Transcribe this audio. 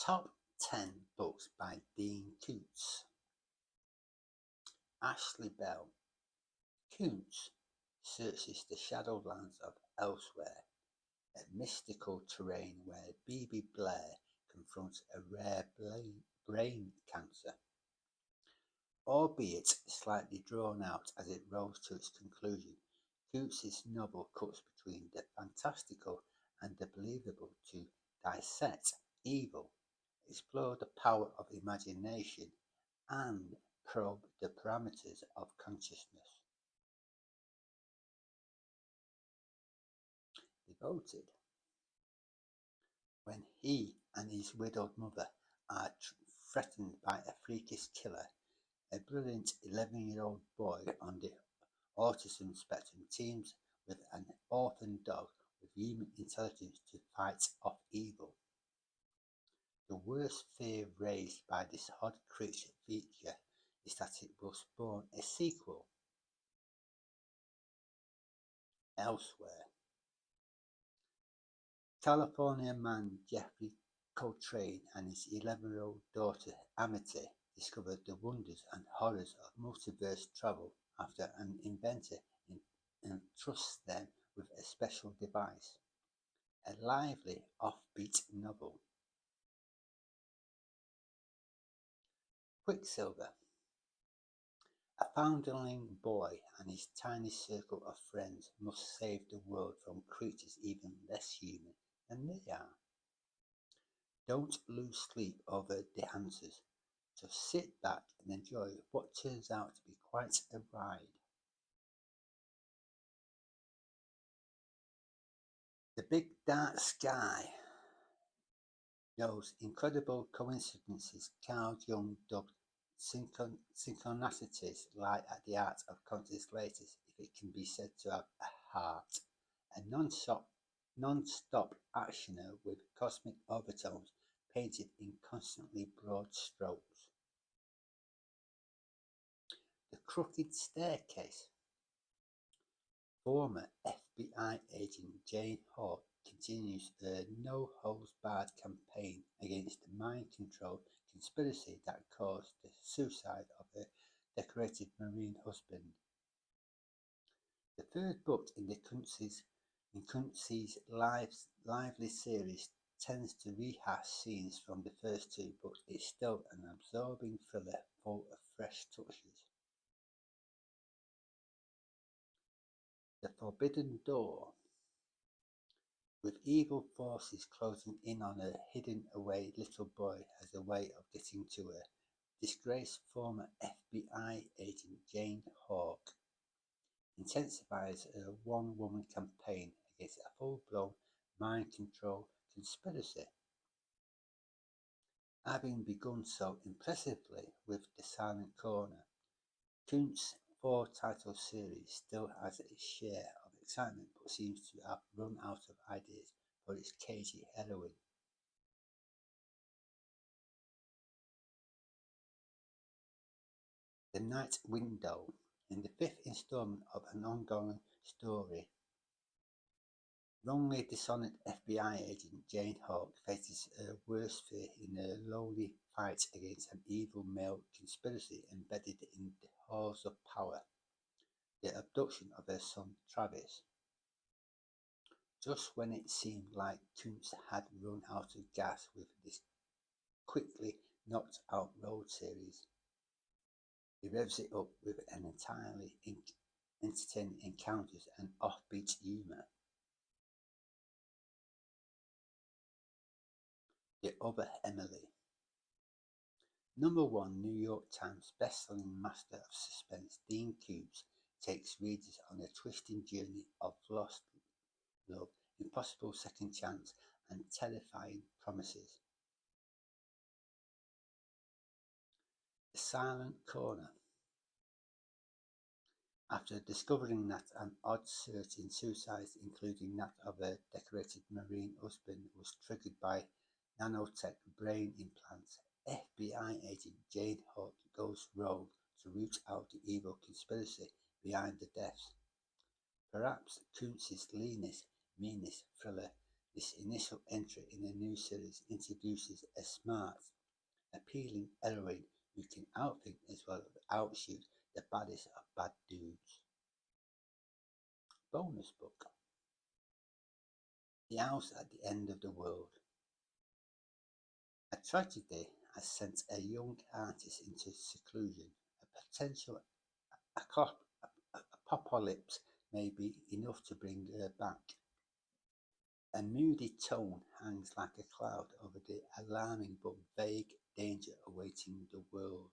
Top 10 books by Dean Koontz. Ashley Bell. Koontz searches the shadowlands of Elsewhere, a mystical terrain where B.B. Blair confronts a rare brain cancer. Albeit slightly drawn out as it rolls to its conclusion, Koontz's novel cuts between the fantastical and the believable to dissect evil, explore the power of imagination, and probe the parameters of consciousness. Devoted. When he and his widowed mother are threatened by a freakish killer, a brilliant 11-year-old boy on the autism spectrum teams with an orphan dog with human intelligence to fight off evil. The worst fear raised by this odd creature feature is that it will spawn a sequel. Elsewhere. California man Jeffrey Coltrane and his 11-year-old daughter Amity discovered the wonders and horrors of multiverse travel after an inventor entrusts them with a special device. A lively, offbeat novel. Quicksilver. A foundling boy and his tiny circle of friends must save the world from creatures even less human than they are. Don't lose sleep over the answers. Just sit back and enjoy what turns out to be quite a ride. The Big Dark Sky. Those incredible coincidences Carl Jung dubbed synchronicities lie at the heart of conscious latest, if it can be said to have a heart. A non-stop actioner with cosmic overtones painted in constantly broad strokes. The Crooked Staircase. Former FBI agent Jane Hawk continues her no-holds-barred campaign against the mind control conspiracy that caused the suicide of her decorated Marine husband. The third book in Koontz's lively series tends to rehash scenes from the first two, but it's still an absorbing thriller full of fresh touches. The Forbidden Door. With evil forces closing in on a hidden away little boy as a way of getting to her, disgraced former FBI agent Jane Hawk intensifies her one-woman campaign against a full-blown mind control conspiracy. Having begun so impressively with The Silent Corner, Koontz's four-title series still has its share of excitement but seems to have run out of ideas for its cagey heroine. The Night Window. In the fifth installment of an ongoing story, wrongly dishonored FBI agent Jane Hawk faces her worst fear in her lonely fight against an evil male conspiracy embedded in the halls of power, the abduction of her son Travis. Just when it seemed like Koontz had run out of gas with this quickly knocked out road series, he revs it up with an entirely entertaining encounters and offbeat humour. The Other Emily. #1 New York Times bestselling master of suspense Dean Koontz takes readers on a twisting journey of lost love, impossible second chance, and terrifying promises. The Silent Corner. After discovering that an odd surge in suicides, including that of her decorated Marine husband, was triggered by nanotech brain implants, FBI agent Jane Hawk goes rogue to root out the evil conspiracy behind the deaths. Perhaps Koontz's leanest, meanest thriller This initial entry in a new series introduces a smart, appealing heroine who can outthink as well as outshoot the baddest of bad dudes. Bonus book: The House at the End of the World. A tragedy has sent a young artist into seclusion. A potential apocalypse may be enough to bring her back. A moody tone hangs like a cloud over the alarming but vague danger awaiting the world.